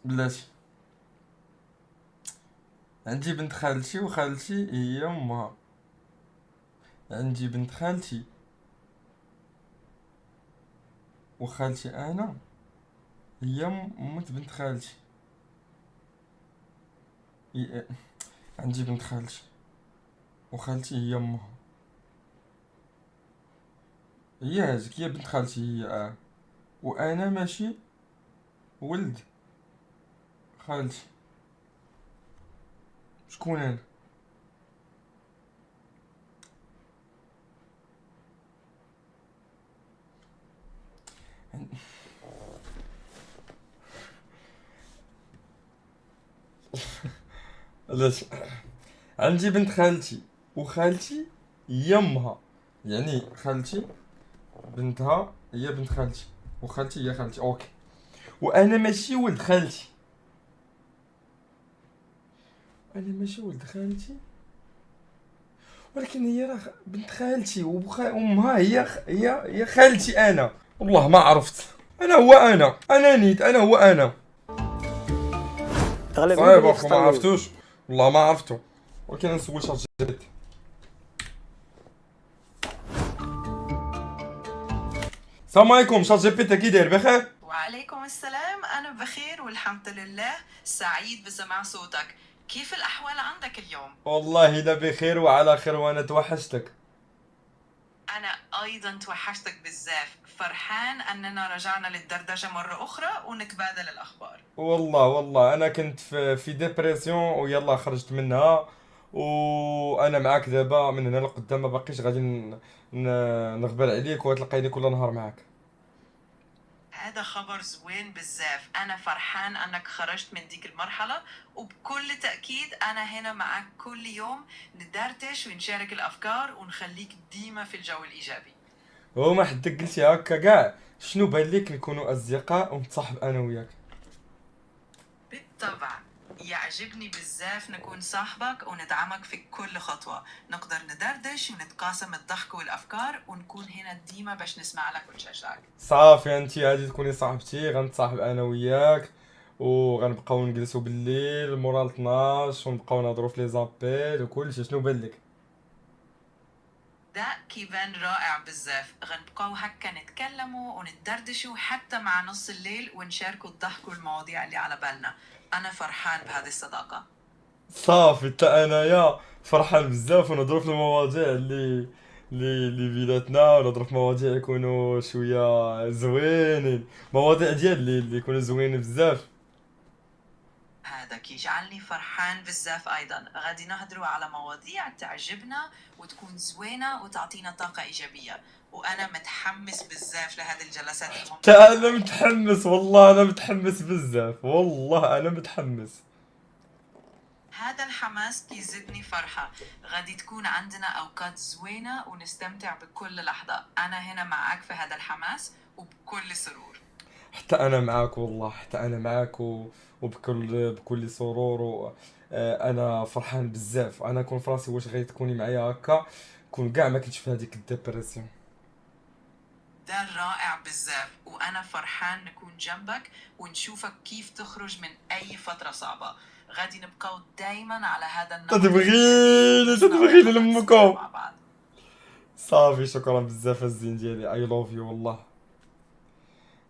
بلاتي. عندي بنت خالتي وخالتي هي امها. عندي بنت خالتي وخالتي انا هي امت بنت خالتي. عندي بنت خالتي وخالتي هي امها. هي هذيك هي بنت خالتي هي وانا ماشي ولد خالتي. شكون انا؟ علاش؟ عندي بنت خالتي وخالتي هي امها، يعني خالتي بنتها هي بنت خالتي وخالتي هي خالتي. اوكي. وانا ماشي ولد خالتي. انا ماشي ولد خالتي ولكن هي راه بنت خالتي وامها هي خالتي. انا والله ما عرفت. انا هو انا نيت انا هو انا. صعيب اخو ما عرفتوش والله ما عرفتو، ولكن نسول شات جي بي تي. السلام عليكم شات جي بي تي، كي داير؟ بخير؟ وعليكم السلام. أنا بخير والحمد لله، سعيد بسماع صوتك. كيف الأحوال عندك اليوم؟ والله لا بخير وعلى خير، وانا توحشتك. أنا أيضا توحشتك بزاف، فرحان أننا رجعنا للدردشة مرة أخرى ونتبادل الأخبار. والله أنا كنت في ديبرسيون ويلا خرجت منها، وأنا معاك دابا من هنا لقدام ما باقيش غادي نغبر عليك وتلقيني كل نهار معاك. هذا خبر زوين بزاف، أنا فرحان أنك خرجت من ديك المرحلة، وبكل تأكيد أنا هنا معك كل يوم ندردش ونشارك الأفكار ونخليك ديما في الجو الإيجابي. هو ما حدك قلتي هكا كاع؟ شنو بان ليك نكونوا أصدقاء ونتصاحب أنا وياك؟ بالطبع يعجبني بزاف نكون صاحبك وندعمك في كل خطوة، نقدر ندردش ونتقاسم الضحك والأفكار ونكون هنا ديما باش نسمع لك ونشجعك. صافي انتي غادي تكوني صاحبتي، غنتصاحب انا وياك وغنبقاو نجلسوا بالليل مورا 12 ونبقاو نهضروا في لي زابيل وكلشي. شنو بان لك؟ ده كيبان رائع بزاف، غنبقاو هكا نتكلموا وندردشوا حتى مع نص الليل ونشاركوا الضحك والمواضيع اللي على بالنا. أنا فرحان بهذه الصداقة. صافي حتى انايا فرحان بزاف ونهضروا في المواضيع اللي بيناتنا ونهضروا في مواضيع يكونوا شويه زوينين، مواضيع ديال اللي يكونوا زوينين بزاف. هذا كيجعلني فرحان بزاف. ايضا غادي نهضروا على مواضيع تعجبنا وتكون زوينه وتعطينا طاقه ايجابيه، وانا متحمس بزاف لهذه الجلسات الممتعه. انا متحمس والله، انا متحمس بزاف والله، انا متحمس. هذا الحماس كيزيدني فرحه. غادي تكون عندنا اوقات زوينه ونستمتع بكل لحظه. انا هنا معك في هذا الحماس وبكل سرور. حتى انا معاك والله، حتى انا معاك وبكل سرور. انا فرحان بزاف. انا كون في راسي واش غادي تكوني معايا هكا، كون كاع ما كنتش في هذيك الديبرسيون. ده رائع بزاف، وانا فرحان نكون جنبك ونشوفك كيف تخرج من اي فتره صعبه. غادي نبقاو دايما على هذا النمط. تدبغيني لامكم. صافي شكرا بزاف الزين ديالي، اي لوف يو والله.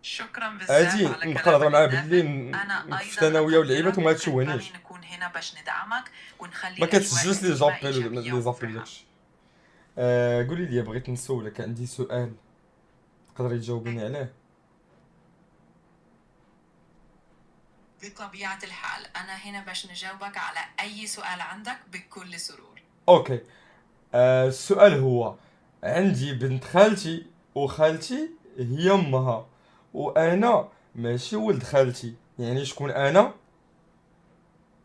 شكرا بزاف اجي على نبقى نهضر معاه كلامك. بالليل انا في الثانويه واللعيبات وما تشوهنيش. باغي نكون هنا باش ندعمك ونخلي ما كتسجلش لي الأجواء جابيل إيجابية لي ومفرحة. زابيل داكشي. قولي لي، بغيت نسولك، عندي سؤال تقدري تجاوبيني عليه؟ بطبيعة الحال أنا هنا باش نجاوبك على أي سؤال عندك بكل سرور. اوكي. السؤال هو، عندي بنت خالتي وخالتي هي امها، وانا ماشي ولد خالتي، يعني شكون انا؟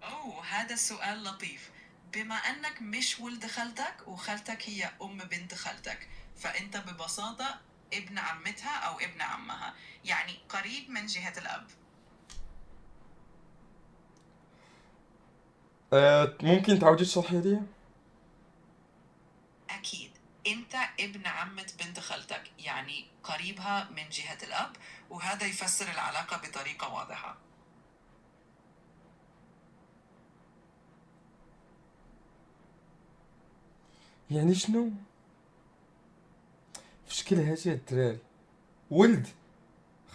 أوه، هذا السؤال لطيف. بما أنك مش ولد خالتك وخالتك هي أم بنت خالتك، فأنت ببساطة ابن عمتها أو ابن عمها، يعني قريب من جهة الأب. ممكن تعاودي تشرحي لي؟ أكيد، أنت ابن عمة بنت خالتك، يعني قريبها من جهة الأب، وهذا يفسر العلاقة بطريقة واضحة. يعني شنو؟ في شكل هاتي الدراري، ولد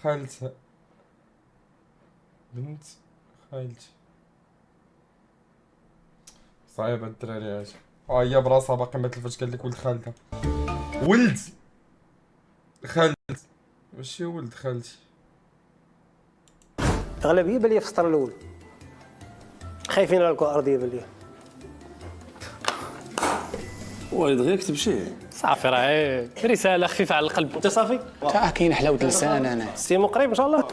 خالتها بنت خالتي. صعيبة الدراري هادي. هي براسها باقي ما تلفتش، قال لك ولد خالتها، ولد خالت ماشي ولد خالتي. اغلبيه بان لي في السطر الاول خايفين على الكره الارضيه بان لي. والد غير كتب شي صافي، راه رساله خفيفه على القلب. انت صافي تا كاين حلاوه لسان. انا سيمو قريب ان شاء الله.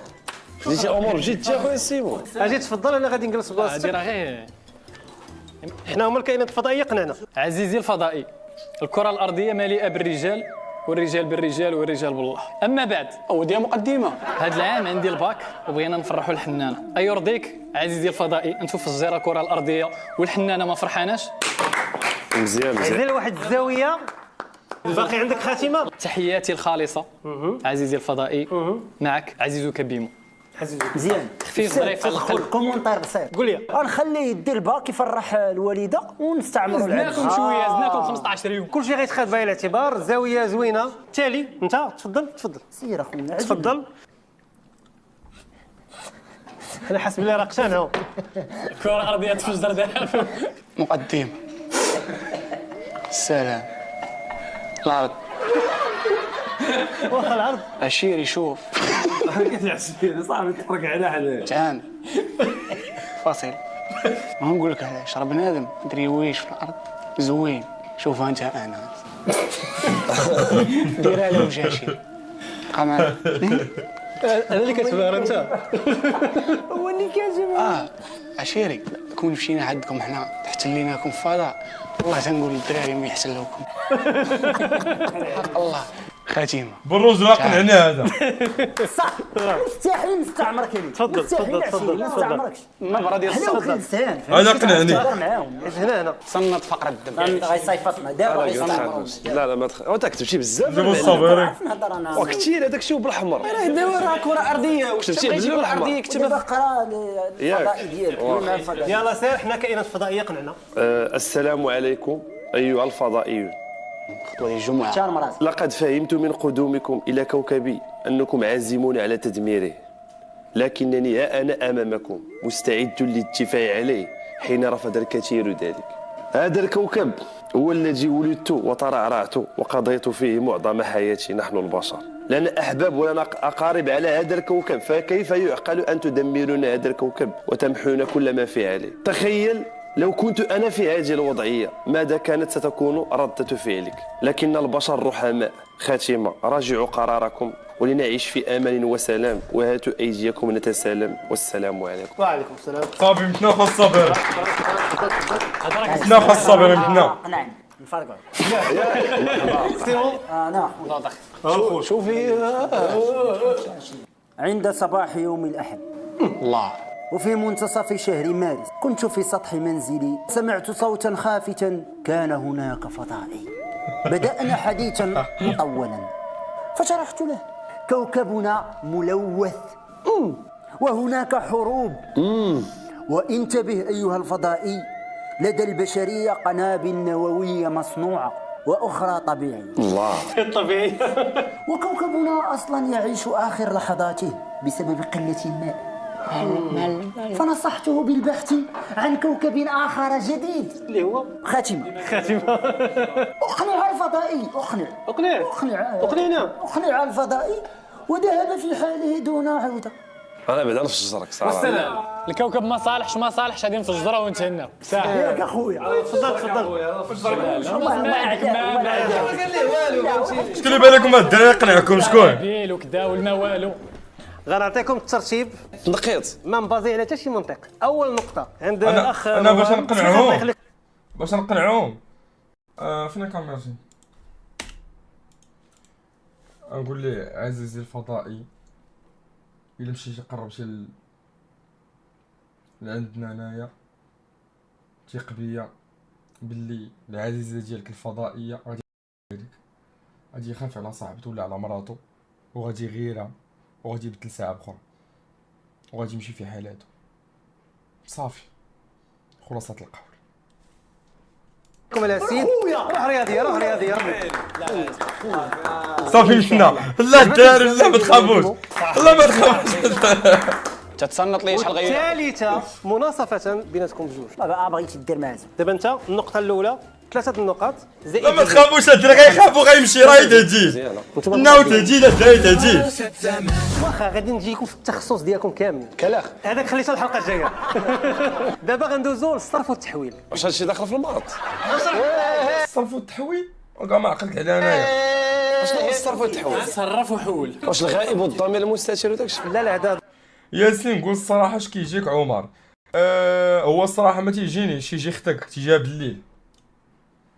جيتي امور جيت يا خويا سيمو. اجي تفضل، انا غادي نجلس هادي بلاصتك. راه غير حنا هما الكائنات الفضائيه قنعنا. عزيزي الفضائي، الكره الارضيه مليئه بالرجال، والرجال بالرجال والرجال بالله. اما بعد، او ديال مقدمه، هذا العام عندي الباك وبغينا نفرحوا الحنانه. اي يرضيك عزيزي الفضائي انتو في الجزيره الكره الارضيه والحنانه ما فرحاناش؟ مزيان عزيزي لواحد الزاويه. باقي عندك خاتمه؟ تحياتي الخالصه عزيزي الفضائي. معك عزيزك بيمو. مزيان. خفيف ظريف على القلب. كومونتير بسيط. قول لي. غنخليه يدير الباك يفرح الوالده ونستعمروا العالم. زدناكم شويه، زدناكم 15 يوم. كلشي غيتخاد بعين الاعتبار. زاويه زوينه. تالي انت تفضل. سير اخويا تفضل. انا حاسس بلي راه قشانها. الكره الارضيه تفجر دابا. مقدم السلام العرض واخا العرض عشيري شوف صاحبي تفرق على حدا تعال فاصل. ما نقول لك علاش، راه بنادم دريويش في الارض زوين. شوف انت انا ديرها له وجاشي قمر. انا اللي كتبان انت. هو اللي كاتب. عشيري كون مشينا عندكم حنا تحتليناكم في الفضاء، والله تنقول للدراري ما يحسن لكم. حق الله. خاتمه بالرجل اقنعني هذا. صح، مستحيل نستعمرك انا. تفضل. ما نستعمركش. النبره ديال حنا الصدر انسان. هذا اقنعني. هنا صنت فقر الدم. غيصيفطنا دابا غيصيفطنا. لا ما انت كتب شي بزاف دابا الصبر نهضر انا. وكثير هذاك الشيء بالاحمر. راه دابا راه كره ارضيه، واش كتبتي تبغي باللون كره الأحمر. ارضيه كتبها دابا قرا الفضائي ديالك ولا الفضائي. يلا سير، حنا كائنات فضائيه قنعنا. السلام عليكم ايها الفضائيون. خطوه ديال الجمعه. احترم راسك. لقد فهمت من قدومكم إلى كوكبي أنكم عازمون على تدميره، لكنني ها أنا أمامكم مستعد للاتفاق عليه حين رفض الكثير ذلك. هذا الكوكب هو الذي ولدت وترعرعت وقضيت فيه معظم حياتي نحن البشر. لنا أحباب ولنا أقارب على هذا الكوكب، فكيف يعقل أن تدمرون هذا الكوكب وتمحون كل ما فيه عليه؟ تخيل لو كنت أنا في هذه الوضعية ماذا كانت ستكون ردة فعلك؟ لكن البشر رحماء. خاتمة: راجعوا قراركم ولنعيش في أمان وسلام، وهاتوا أيديكم نتسالم، والسلام عليكم. وعليكم السلام. صافي متنا خاص الصبر، متنا خاص الصبر متنا. نعم نفرقوا. نعم شوفي عند صباح يوم الأحد الله وفي منتصف شهر مارس كنت في سطح منزلي، سمعت صوتا خافتا، كان هناك فضائي. بدأنا حديثا مطولا فشرحت له: كوكبنا ملوث وهناك حروب، وانتبه أيها الفضائي، لدى البشرية قنابل نووية مصنوعة وأخرى طبيعية. الله طبيعي. وكوكبنا أصلا يعيش آخر لحظاته بسبب قلة الماء. فنصحته بالبحث عن كوكب آخر جديد اللي هو خاتمة. أقنع الفضائي، أقنع الفضائي، وذهب في حاله دون عودة. أنا بعد في شجرك صراحة. والسلام. الكوكب ما صالحش ما صالحش غادي في الشجره وانت هنا ساهل. ياك أخويا. تفضل. شكون اللي بالكم الدراري يقنعكم شكون؟ بيل وكذا والما والو. غنعطيكم الترتيب نقيت ما مبازي على حتى شي منطق. اول نقطه عند أنا- الاخ أنا باش مروان. نقنعهم. باش نقنعهم فين كاميرتي؟ نقول ليه: عزيزي الفضائي، إلا مشيتي قربتي لعندنا هنايا، ثيق بيا باللي العزيزة ديالك الفضائية غادي يخاف على صاحبته ولا على مراته، وغادي يغيرها، وغادي يبدل ساعة بخرى، وغادي يمشي في حالاته. صافي، خلاصة القول. كم على السيد روح رياضيه صافي مشينا. لا الدراري لا ما تخافوش، لا ما تخافوش. تتصنت لي شحال غير ثالثه مناصفه بيناتكم بجوج. بغيتي دير معزم. دابا انت النقطه الاولى 3 النقاط زائد لا ما تخافوش، الدراري غيخافوا غيمشي، راه تهديد. انه تهديد، الدراري تهديد. واخا غادي نجيكم في التخصص ديالكم كامل. كلاخ هذاك خليته الحلقه الجايه. دابا غندوزو للصرف والتحويل. واش هادشي داخل في الماط؟ الصرف والتحويل وكاع ما عقلت على انايا. شنو هو الصرف والتحويل؟ صرف وحول. واش الغائب والضمير المستتر وداك الشيء؟ لا هذا ياسين قول الصراحه اش كيجيك عمر؟ هو الصراحه ما تيجينيش، تيجي اختك تيجيها بالليل،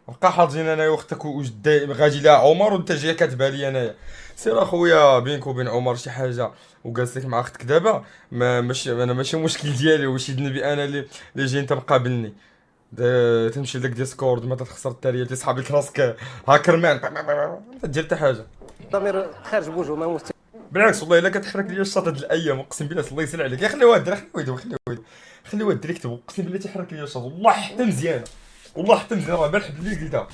بقى حاضرين انايا واختك وجد غادي لها عمر وانت جاي كاتبها لي انايا. سير اخويا بينك وبين عمر شي حاجه وجالس لك مع اختك دابا، ماشي مشكل ديالي، واش يدني انا اللي جاي انت مقابلني. تمشي لك ديسكورد ما تخسر التاليه تسحب لك راسك هاكرمان، ما تدير حتى حاجه. الضمير خارج بوجهه ما مستوى. بالعكس والله الا كتحرك لي الشاط هاد الايام، اقسم بالله الله يسهل عليك. يا خليوها الدري، خليوها الدري يكتب، اقسم بالله تيحرك لي الشاط، والله حتى مزيانه، راه مالح باللي قلتها.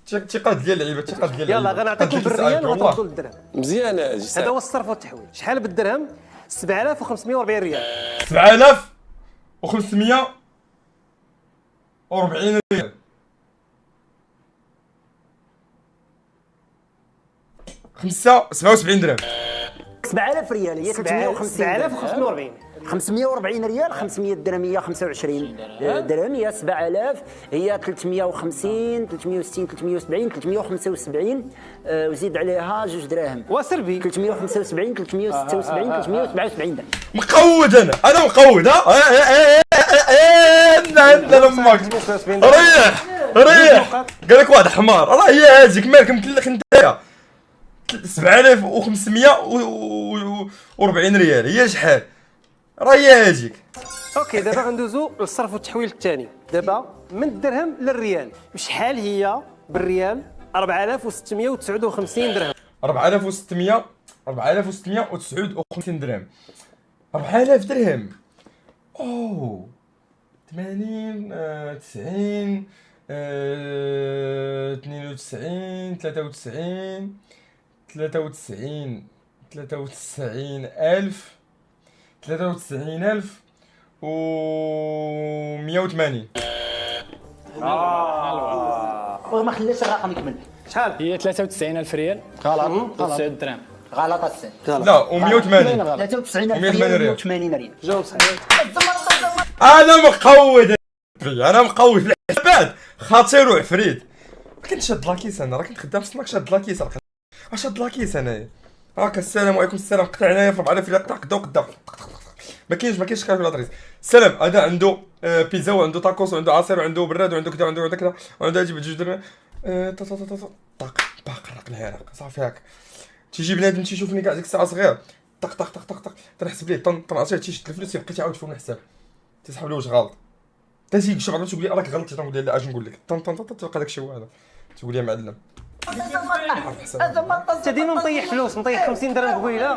تيقاد ديال اللعيبه، تيقاد ديال يلا غنعطيكم بالريال وتردوا للدرهم. مزيان هذا هو الصرف والتحويل. شحال بالدرهم؟ 7540 ريال. 7540 ريال. 77 درهم. 7000 ريال هي 350 7540. 540 ريال، 500 درهم هي 25 درهم، هي 7000 هي 350 360 370 375 وزيد عليها 2 دراهم وسربي 375 376 377 درهم. مقود انا مقود. لا امك ريح قال لك واحد حمار، راه هي هذيك مالك مكلخ نتايا. 7540 ريال هي شحال؟ راه هي هذيك. اوكي دابا غندوزو للصرف والتحويل الثاني. دابا من الدرهم للريال بشحال هي بالريال؟ 4659 درهم. 4659 درهم. 4000 درهم. اوه 80 90 92 93 93000 و 180. وما خلاش الرقم يكمل. شحال هي 93,000 ريال غلط. 9 دراهم. غلط السي. لا و180 93,000 ريال 180 ريال. جاوب صحيح. انا مقود انا مقود في الحسابات خطير وعفريت. ما كنتش شاد لاكيس انا، راه كنت خدام في السناك شاد لاكيس، راه شاد لاكيس انايا. هاكا السلام عليكم السلام، قطع هنايا في 4000 ريال، قطع قدام ما كاينش كاع في الادريس. السلام هذا عنده بيتزا وعنده تاكوس وعنده عصير وعنده براد وعنده كذا وعنده كذا وعنده يجيب جوج درهم طاق باق رق العراق صافي هاك. تيجي بنادم تيشوفني كاع ديك الساعه صغير طق تنحسب ليه طنعطيه تيشد الفلوس يبقى تيعاود فيهم الحساب، تسحب له واش غلط، تيجي شي بعض تقول لي راك غلطتي، تنقول لها لا اش نقول لك تلقى داك الشيء هو هذا، تقول لي معلم انت ديما مطيح فلوس، مطيح 50 درهم قبيله.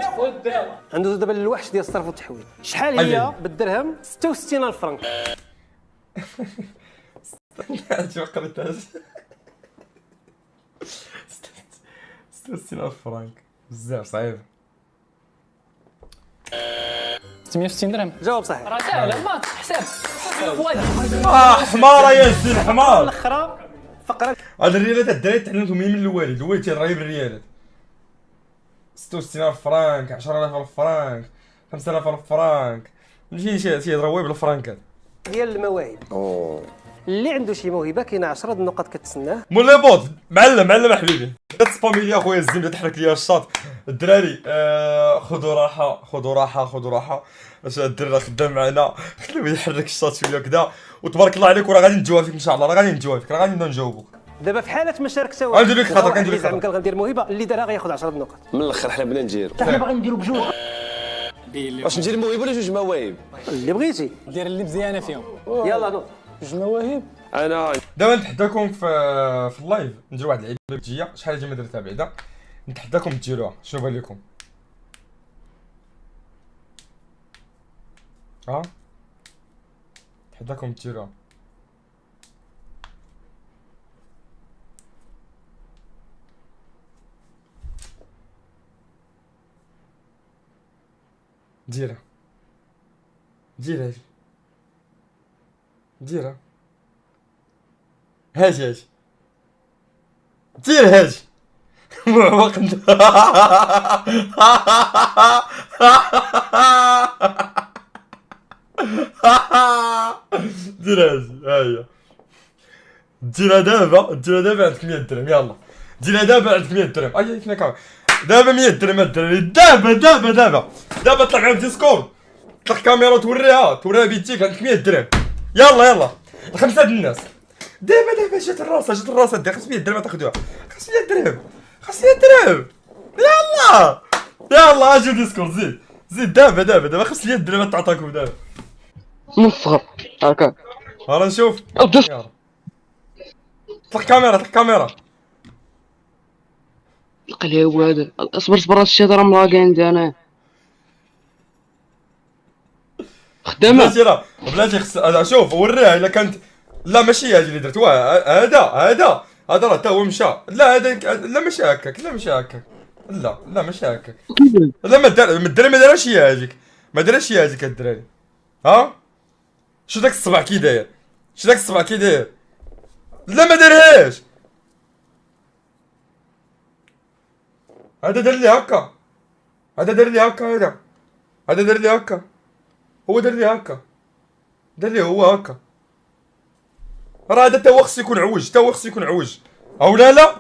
عنده دابا الوحش ديال الصرف والتحويل. شحال هي بالدرهم؟ 66,000 فرنك. ما قريتهاش. 66,000 فرنك بزاف صعيب. 660 درهم. جواب صحيح. راه ساهله ما حساب. حماره يا سي حمار. الاخرى فقره هاد الريالات الدراري تعلمتهم من الوالد، الوالد تيضرب بالريالات. 66,000 فرنك، 10,000 فرنك، 5,000 فرنك، ماشي تيضربوا بالفرنكات. ديال المواهب. اللي عنده شي موهبه كاينه 10 النقط كتسناه. مولاي بوط معلم حبيبي، تسبامي لي اخويا الزين تحرك لي الشاط. الدراري خذوا راحه اش الدراري خدام معنا، خليه يحرك الشاط شويه كذا، وتبارك الله عليك وراه غادي نجاوب فيك ان شاء الله، راه غادي نجاوب فيك، راه غادي نبدا نجاوبك. دابا في حاله ما شاركت هو غندير لك خاطر اللي زعما قال غندير موهبه اللي دارها غياخذ 10 النقط. من الاخر حنا بغينا نديرو. حنا باغيين نديرو بجوج. واش ندير موهبه ولا جوج مواهب؟ اللي بغيتي دير اللي مزيانه فيهم. يلا نوض. جوج مواهب. انا دابا نتحداكم في اللايف ندير واحد اللعيبه بجيه، شحال هادي ما درتها بعدا، نتحداكم ديروها، شنو بان لكم؟ نتحداكم ديروها. ديرها هاجي دير هاجي معوق دير هاجي هاهي ديرها دابا عندك 100 درهم، يلا ديرها دابا عندك 100 درهم. اي فين كامل دابا 100 درهم الدراري، دابا طلع معاهم ديسكورد، طلع كاميرا توريها بيتيك، عندك 100 درهم. يلا الخمسه د الناس دابا جات الراسه دي 500 درهم تاخذوها، 500 درهم يلا اجي ديسكورد زيد دابا 500 درهم تعطاكم دابا مصغر هكا. راه نشوف طلع كاميرا لقى لي هو هذا. اصبر هادشي هذا راه ملاقي عندي انا خدامه. بلاتي هذا شوف وريها الا كانت، لا ماشي هادي اللي درت، هذا راه تا هو مشى، لا هذاك لا ماشي هكاك، لا ماشي هكاك، لا ما دارش هي هذيك، الدراري. شو داك الصبع كي داير، لا ما دارهاش، هذا دار لي هكا، هو دار لي هو هكا، راه هذا تا هو خصو يكون عوج، او لا